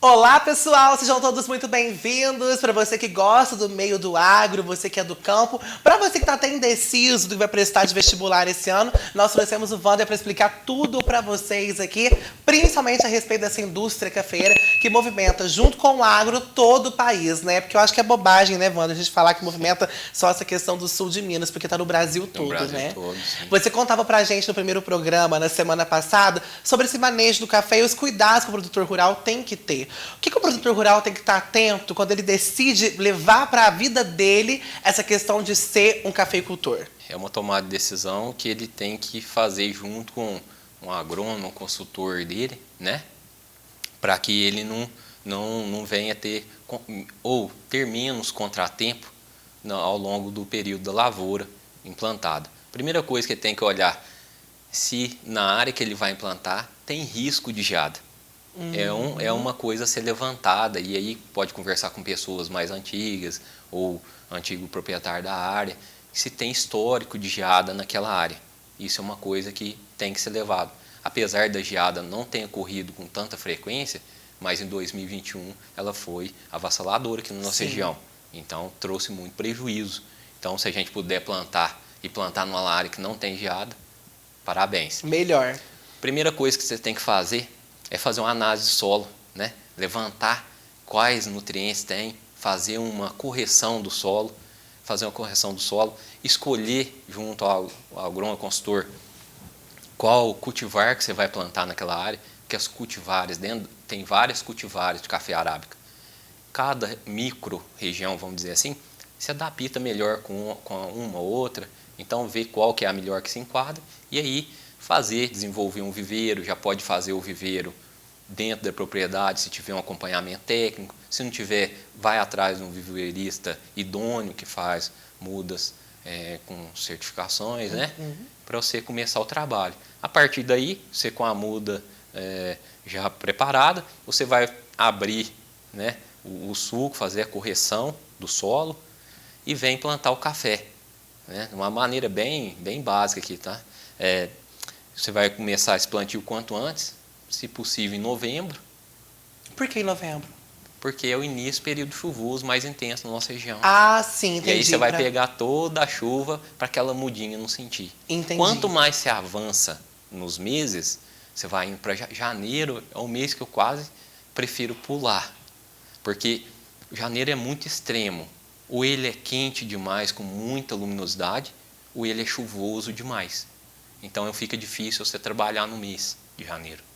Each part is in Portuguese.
Olá, pessoal! Sejam todos muito bem-vindos. Para você que gosta do meio do agro, você que é do campo, para você que está até indeciso do que vai prestar de vestibular esse ano, nós trouxemos o Wander para explicar tudo para vocês aqui, principalmente a respeito dessa indústria cafeeira que movimenta, junto com o agro, todo o país, né? Porque eu acho que é bobagem, né, Wander, a gente falar que movimenta só essa questão do sul de Minas, porque está no Brasil todo, No Brasil né? todo, sim. Você contava pra gente no primeiro programa, na semana passada, sobre esse manejo do café e os cuidados que o produtor rural tem que ter. O que o produtor rural tem que estar atento quando ele decide levar para a vida dele essa questão de ser um cafeicultor? É uma tomada de decisão que ele tem que fazer junto com um agrônomo, um consultor dele, né? Para que ele não venha ter ou ter menos contratempo ao longo do período da lavoura implantada. Primeira coisa que ele tem que olhar, se na área que ele vai implantar tem risco de geada. É uma coisa a ser levantada, e aí pode conversar com pessoas mais antigas ou antigo proprietário da área, se tem histórico de geada naquela área. Isso é uma coisa que tem que ser levado. Apesar da geada não ter ocorrido com tanta frequência, mas em 2021 ela foi avassaladora aqui na nossa região. Então trouxe muito prejuízo. Então, se a gente puder plantar e plantar numa área que não tem geada, parabéns. Melhor. Primeira coisa que você tem que fazer é fazer uma análise de solo, né? Levantar quais nutrientes tem, fazer uma correção do solo, escolher junto ao agrônomo consultor qual cultivar que você vai plantar naquela área, porque as cultivares, tem várias cultivares de café arábica. Cada micro-região, vamos dizer assim, se adapta melhor com uma ou outra, então ver qual que é a melhor que se enquadra, e aí desenvolver um viveiro, já pode fazer o viveiro dentro da propriedade, se tiver um acompanhamento técnico. Se não tiver, vai atrás de um viveirista idôneo que faz mudas com certificações, né? Para você começar o trabalho. A partir daí, você com a muda já preparada, você vai abrir, né, o suco, fazer a correção do solo e vem plantar o café, né? De uma maneira bem básica aqui, tá? Você vai começar esse plantio quanto antes, se possível em novembro. Por que em novembro? Porque é o início do período chuvoso mais intenso na nossa região. Ah, sim, entendi. E aí você vai pegar toda a chuva para aquela mudinha não sentir. Entendi. Quanto mais você avança nos meses, você vai indo para janeiro, é o mês que eu quase prefiro pular. Porque janeiro é muito extremo. Ou ele é quente demais, com muita luminosidade, ou ele é chuvoso demais. Então fica difícil você trabalhar no mês de janeiro.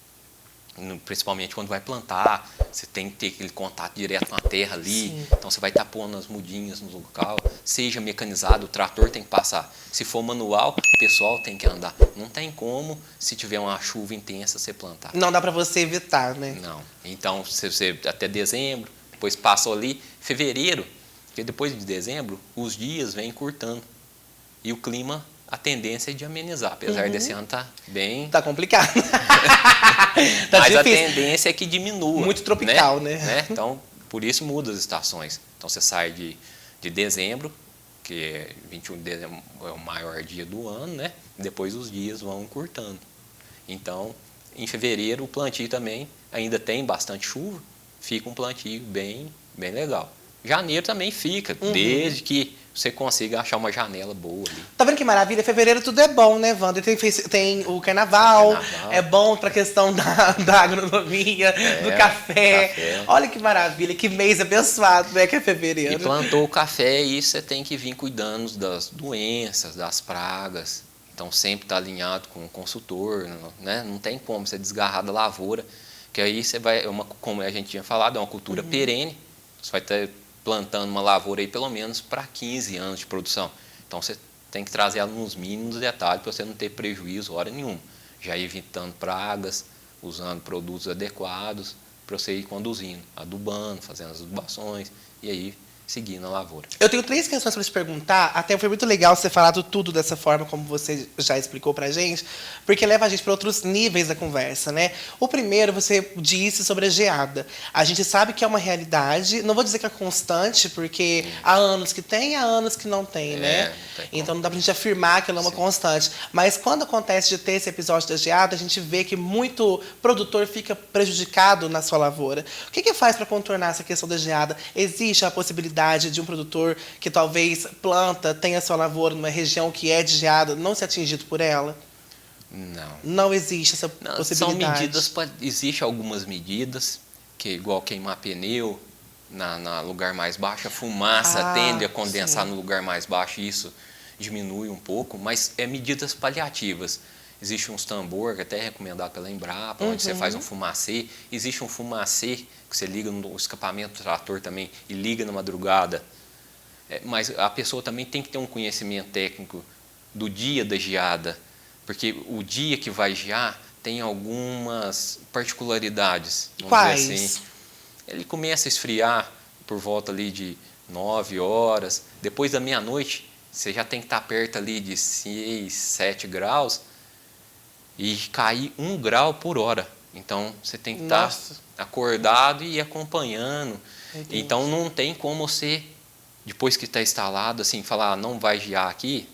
Principalmente quando vai plantar, você tem que ter aquele contato direto com a terra ali. Sim. Então você vai estar pondo as mudinhas no local. Seja mecanizado, o trator tem que passar. Se for manual, o pessoal tem que andar. Não tem como, se tiver uma chuva intensa, você plantar. Não dá para você evitar, né? Não. Então, você até dezembro, depois passou ali, fevereiro, porque depois de dezembro, os dias vêm encurtando. E o clima, a tendência é de amenizar, apesar desse ano tá bem... Tá complicado. Tá Mas difícil. a tendência é que diminua. Muito tropical, né? Então, por isso muda as estações. Então, você sai de dezembro, que é 21 de dezembro é o maior dia do ano, né? Depois os dias vão encurtando. Então, em fevereiro, o plantio também ainda tem bastante chuva, fica um plantio bem legal. Janeiro também fica, desde que você consiga achar uma janela boa ali. Tá vendo que maravilha? Fevereiro tudo é bom, né, Wander? Tem o carnaval, é bom pra questão da agronomia, do café. Olha que maravilha, que mês abençoado, né, que é fevereiro. E plantou o café e você tem que vir cuidando das doenças, das pragas. Então sempre está alinhado com o consultor, né? Não tem como você desgarrar da lavoura, que aí você vai, como a gente tinha falado, é uma cultura perene, você vai estar plantando uma lavoura aí pelo menos para 15 anos de produção. Então você tem que trazer ela nos mínimos detalhes para você não ter prejuízo hora nenhuma. Já evitando pragas, usando produtos adequados para você ir conduzindo, adubando, fazendo as adubações. E aí seguir na lavoura. Eu tenho 3 questões para te perguntar. Até foi muito legal você falado tudo dessa forma, como você já explicou pra gente, porque leva a gente para outros níveis da conversa, né? O primeiro, você disse sobre a geada. A gente sabe que é uma realidade, não vou dizer que é constante, porque há anos que tem, há anos que não tem, né? Não tem como. Então não dá pra gente afirmar que ela é uma constante. Mas quando acontece de ter esse episódio da geada, a gente vê que muito produtor fica prejudicado na sua lavoura. O que faz para contornar essa questão da geada? Existe a possibilidade de um produtor que talvez planta, tenha sua lavoura numa região que é de geada, não ser atingido por ela? Não. Não existe essa Não, possibilidade. são medidas, existem algumas medidas, que é igual queimar pneu na lugar mais baixo, a fumaça tende a condensar no lugar mais baixo e isso diminui um pouco, mas é medidas paliativas. Existe uns tambor, que até é recomendado pela Embrapa, onde você faz um fumacê. Existe um fumacê que você liga no escapamento do trator também e liga na madrugada. Mas a pessoa também tem que ter um conhecimento técnico do dia da geada, porque o dia que vai gear tem algumas particularidades. Quais? Dizer assim. Ele começa a esfriar por volta ali de 9 horas. Depois da meia-noite, você já tem que estar perto ali de 6, 7 graus e cair 1 grau por hora. Então, você tem que estar acordado e acompanhando. Entendi. Então, não tem como você, depois que está instalado, assim, falar, não vai gear aqui.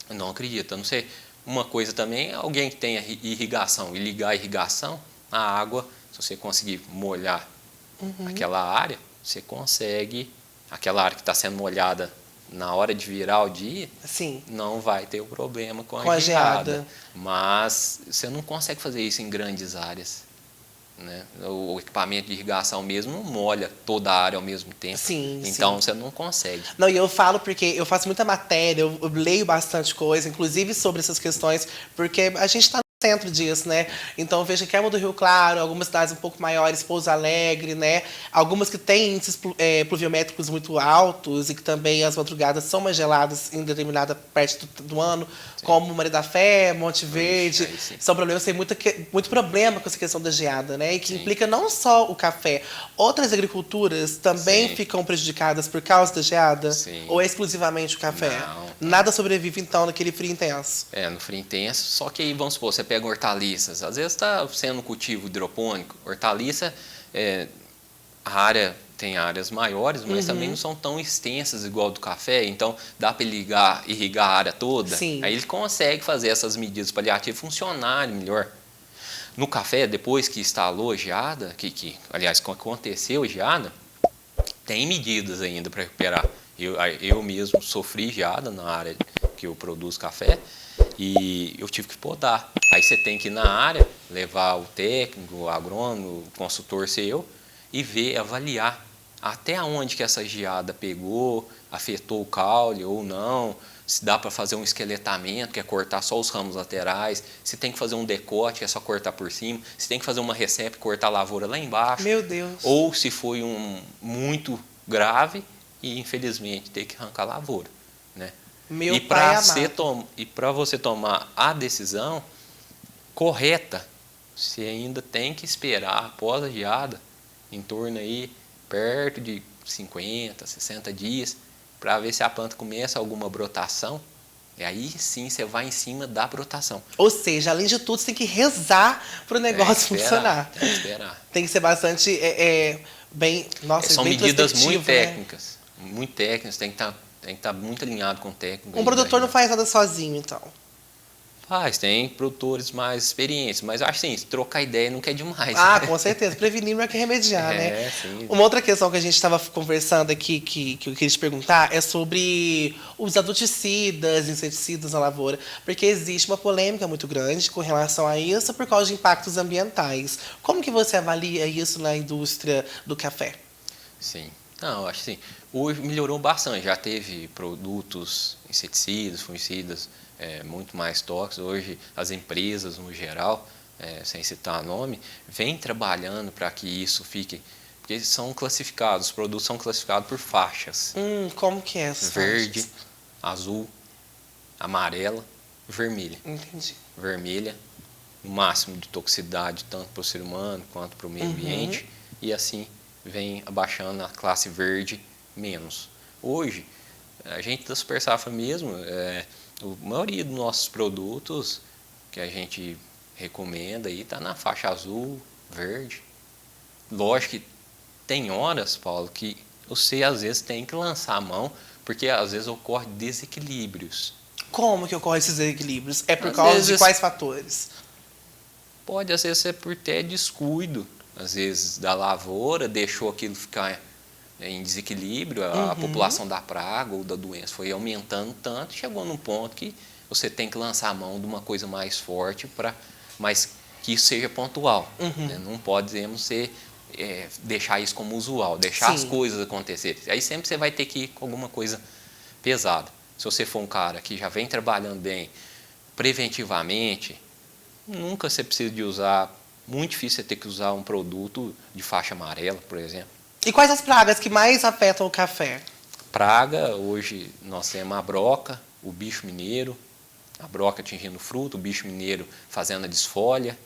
Eu não acredito. Eu não sei. Uma coisa também, alguém que tenha irrigação e ligar a irrigação, a água, se você conseguir molhar aquela área, você consegue, aquela área que está sendo molhada na hora de virar o dia, Sim. não vai ter o problema com a geada. Mas você não consegue fazer isso em grandes áreas. Né? O equipamento de irrigação mesmo não molha toda a área ao mesmo tempo. Sim, então você não consegue. Não, e eu falo porque eu faço muita matéria, eu leio bastante coisa, inclusive sobre essas questões, porque a gente está no centro disso, né? Então eu vejo que Campos do Rio Claro, algumas cidades um pouco maiores, Pouso Alegre, né? Algumas que têm índices pluviométricos muito altos e que também as madrugadas são mais geladas em determinada parte do ano, como Maria da Fé, Monte Verde. São problemas, tem muito problema com essa questão da geada, né? E que implica não só o café. Outras agriculturas também ficam prejudicadas por causa da geada? Ou é exclusivamente o café? Não. Nada sobrevive, então, naquele frio intenso? No frio intenso. Só que aí, vamos supor, você pega hortaliças. Às vezes está sendo cultivo hidropônico. Hortaliça, a área tem áreas maiores, mas também não são tão extensas igual do café. Então, dá para irrigar a área toda. Sim. Aí ele consegue fazer essas medidas paliativas funcionarem melhor. No café, depois que instalou a geada, aliás, aconteceu a geada, tem medidas ainda para recuperar. Eu mesmo sofri geada na área que eu produzo café e eu tive que podar. Aí você tem que ir na área, levar o técnico, o agrônomo, o consultor seu e ver, avaliar até onde que essa geada pegou, afetou o caule ou não, se dá para fazer um esqueletamento, que é cortar só os ramos laterais, se tem que fazer um decote, que é só cortar por cima, se tem que fazer uma recepe, cortar a lavoura lá embaixo. Meu Deus! Ou se foi muito grave e, infelizmente, ter que arrancar a lavoura. Né? Meu pai amado. E para você tomar a decisão correta, você ainda tem que esperar após a geada, em torno aí, perto de 50, 60 dias, para ver se a planta começa alguma brotação. E aí sim você vai em cima da brotação. Ou seja, além de tudo, você tem que rezar para o negócio funcionar. Tem que esperar. Tem que ser bastante bem. Nossa, são bem medidas muito né? técnicas. Muito técnicas, tem que estar muito alinhado com o técnico. Um produtor não faz nada sozinho, então. Tem produtores mais experientes, mas acho assim, trocar ideia nunca é demais. Com certeza. Prevenir não é que remediar, né? Sim. Uma outra questão que a gente estava conversando aqui, que eu queria te perguntar, é sobre os adulticidas, inseticidas na lavoura. Porque existe uma polêmica muito grande com relação a isso por causa de impactos ambientais. Como que você avalia isso na indústria do café? Sim. Não, acho assim, hoje melhorou bastante. Já teve produtos inseticidas, fungicidas, muito mais tóxicos. Hoje as empresas, no geral, sem citar nome, vêm trabalhando para que isso fique... Porque são classificados, os produtos são classificados por faixas. Como que é essas Verde, faixas? azul, amarela, vermelha. Entendi. Vermelha, o máximo de toxicidade, tanto para o ser humano quanto para o meio ambiente. E assim vem abaixando a classe verde, menos. Hoje, a gente da Super Safra mesmo, a maioria dos nossos produtos que a gente recomenda aí está na faixa azul, verde. Lógico que tem horas, Paulo, que você às vezes tem que lançar a mão, porque às vezes ocorre desequilíbrios. Como que ocorre esses desequilíbrios? É por Às causa de vezes- quais fatores? Pode, às vezes, ser por ter descuido, às vezes, da lavoura, deixou aquilo ficar em desequilíbrio, a população da praga ou da doença foi aumentando tanto, chegou num ponto que você tem que lançar a mão de uma coisa mais forte, mas que isso seja pontual. Né? Não podemos deixar isso como usual, deixar as Sim. coisas acontecerem. Aí sempre você vai ter que ir com alguma coisa pesada. Se você for um cara que já vem trabalhando bem preventivamente, nunca você precisa de usar, muito difícil você ter que usar um produto de faixa amarela, por exemplo. E quais as pragas que mais afetam o café? Praga, hoje nós temos a broca, o bicho mineiro, a broca atingindo o fruto, o bicho mineiro fazendo a desfolha.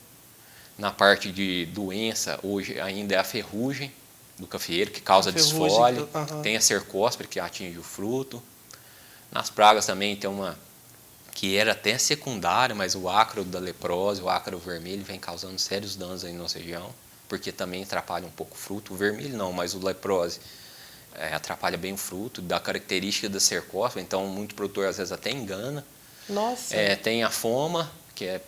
Na parte de doença, hoje ainda é a ferrugem do cafeeiro, que causa A ferrugem, desfolha. aham. Tem a cercóspora, que atinge o fruto. Nas pragas também tem uma que era até secundária, mas o ácaro da leprose, o ácaro vermelho, vem causando sérios danos aí na nossa região, porque também atrapalha um pouco o fruto. O vermelho não, mas o leprose atrapalha bem o fruto, dá característica da cercóspora, então muito produtor às vezes até engana. Nossa. Tem a foma, que é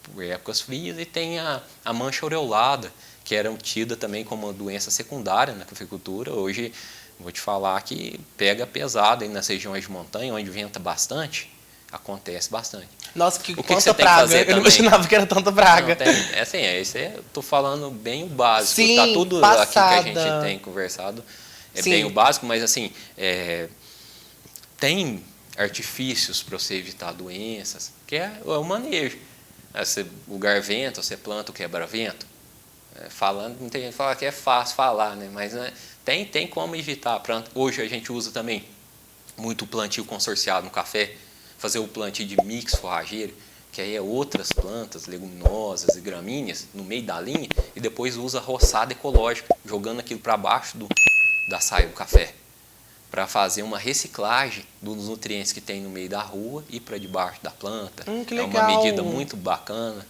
por épocas frias, e tem a mancha aureolada, que era tida também como uma doença secundária na cafeicultura. Hoje, vou te falar que pega pesado aí nas regiões de montanha, onde venta bastante, acontece bastante. Nossa, que O que quanta você tem que praga. fazer Eu não também? imaginava que era tanta praga. Eu tô falando bem o básico, Sim, tá tudo passada. aqui que a gente tem conversado, Sim. bem o básico, mas assim, tem artifícios para você evitar doenças, que é o manejo. O garvento, você planta o quebra-vento. Falando, não tem gente que fala que é fácil falar, né? Mas tem como evitar. Hoje a gente usa também muito plantio consorciado no café, fazer o plantio de mix forrageiro, que aí é outras plantas, leguminosas e gramíneas no meio da linha, e depois usa roçada ecológica, jogando aquilo para baixo da saia do café, para fazer uma reciclagem dos nutrientes que tem no meio da rua e para debaixo da planta. Que É uma legal. medida muito bacana.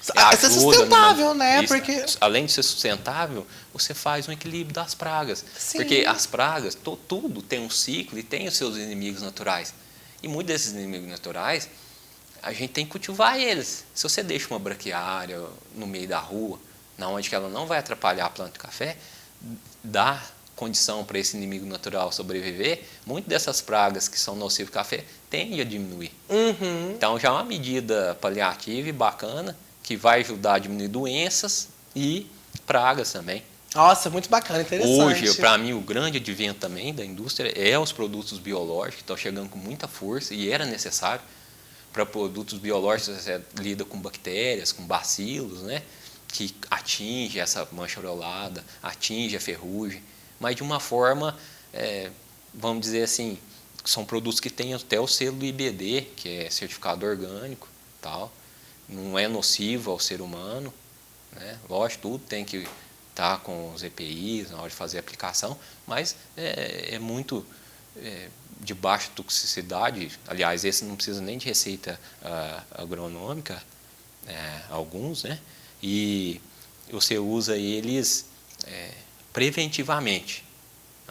Isso é sustentável, né? Isso, Porque além de ser sustentável, você faz um equilíbrio das pragas. Sim. Porque as pragas, tudo tem um ciclo e tem os seus inimigos naturais. E muitos desses inimigos naturais, a gente tem que cultivar eles. Se você deixa uma braquiária no meio da rua, na onde que ela não vai atrapalhar a planta de café, dá condição para esse inimigo natural sobreviver, muitas dessas pragas que são nocivas ao café tendem a diminuir. Então já é uma medida paliativa e bacana, que vai ajudar a diminuir doenças e pragas também. Nossa, muito bacana, interessante. Hoje, para mim, o grande advento também da indústria é os produtos biológicos, que estão chegando com muita força e era necessário. Para produtos biológicos, você lida com bactérias, com bacilos, né, que atinge essa mancha aureolada, atinge a ferrugem, mas de uma forma, vamos dizer assim, são produtos que têm até o selo do IBD, que é certificado orgânico, tal. Não é nocivo ao ser humano, né? Lógico, tudo tem que estar com os EPIs na hora de fazer a aplicação, mas é muito de baixa toxicidade. Aliás, esse não precisa nem de receita agronômica, alguns, né? E você usa eles preventivamente,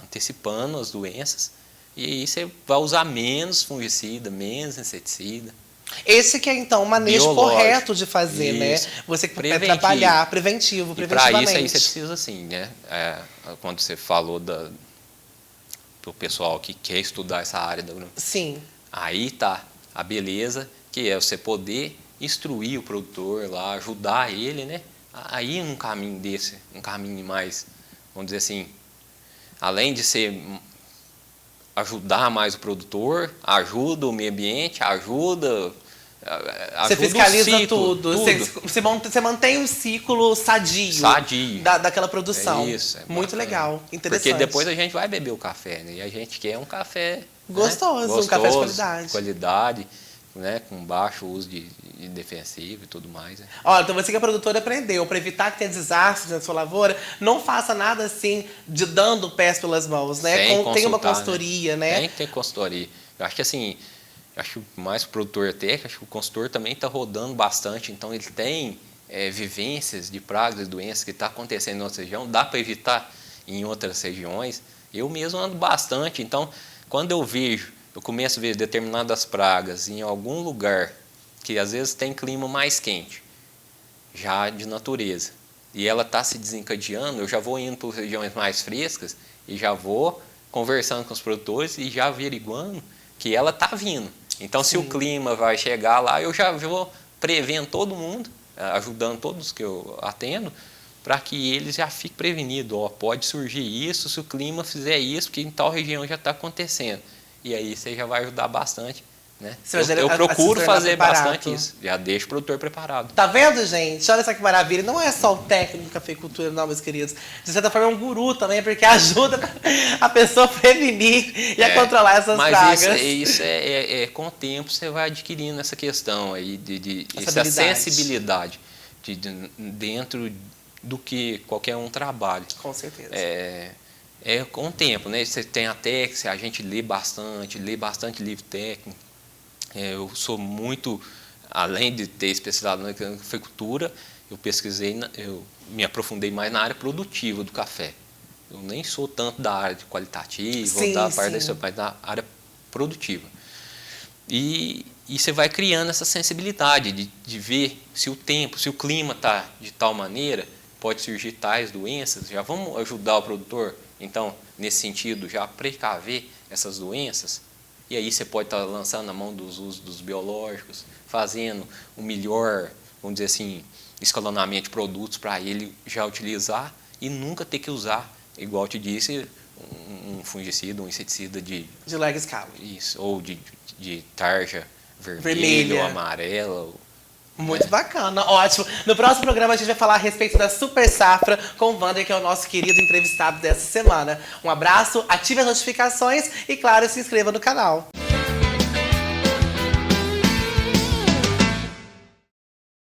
antecipando as doenças, e aí você vai usar menos fungicida, menos inseticida. Esse que é, então, o manejo Biológico. correto de fazer, Isso. né? Você que vai Preventivo. trabalhar, E para preventivamente. isso aí você precisa, assim, né? Quando você falou para o pessoal que quer estudar essa área da agronomia, Sim. aí tá a beleza, que é você poder instruir o produtor lá, ajudar ele, né? Aí num caminho desse, um caminho mais, vamos dizer assim, além de ser ajudar mais o produtor, ajuda o meio ambiente, ajuda Você fiscaliza o ciclo, tudo. Você mantém um ciclo sadio, daquela produção. Isso, muito bacana. legal, interessante. Porque depois a gente vai beber o café, né? E a gente quer um café gostoso, né? um café de qualidade. Qualidade, né, com baixo uso de defensivo e tudo mais. Né? Olha, então você que é produtora aprendeu, para evitar que tenha desastres na sua lavoura, não faça nada assim de dando pés pelas mãos, né? Tem uma consultoria, né? Tem que ter consultoria. Eu acho que assim, acho que mais o produtor técnico, acho que o consultor também está rodando bastante, então ele tem vivências de pragas e doenças que está acontecendo em outra região, dá para evitar em outras regiões. Eu mesmo ando bastante, então quando eu começo a ver determinadas pragas em algum lugar que às vezes tem clima mais quente, já de natureza, e ela está se desencadeando, eu já vou indo para regiões mais frescas e já vou conversando com os produtores e já averiguando que ela está vindo. Então, se o clima vai chegar lá, eu já vou prevendo todo mundo, ajudando todos que eu atendo, para que eles já fiquem prevenidos. Ó, pode surgir isso se o clima fizer isso, porque em tal região já está acontecendo. E aí você já vai ajudar bastante. Né? Eu procuro fazer bastante isso. Já deixo o produtor preparado. Tá vendo, gente? Olha só que maravilha. Não é só o técnico de cafeicultura, não, meus queridos. De certa forma é um guru também, porque ajuda a pessoa a prevenir e a controlar essas pragas. Mas isso com o tempo você vai adquirindo essa questão aí essa sensibilidade dentro do que qualquer um trabalha. Com certeza. Com o tempo, né? Você tem a técnica, a gente lê bastante livro técnico. Eu sou muito, além de ter especializado na cafeicultura, eu pesquisei, eu me aprofundei mais na área produtiva do café. Eu nem sou tanto da área de qualitativa, ou da parte dessa, mas da área produtiva. E você vai criando essa sensibilidade de ver se o tempo, se o clima está de tal maneira, pode surgir tais doenças, já vamos ajudar o produtor, então, nesse sentido, já precaver essas doenças. E aí você pode estar lançando na mão dos usos dos biológicos, fazendo o melhor, vamos dizer assim, escalonamento de produtos para ele já utilizar e nunca ter que usar, igual eu te disse, um fungicida, um inseticida de larga escala. Isso, ou de tarja vermelha ou amarela. Muito bacana, ótimo. No próximo programa a gente vai falar a respeito da Super Safra com o Wander, que é o nosso querido entrevistado dessa semana. Um abraço, ative as notificações e, claro, se inscreva no canal.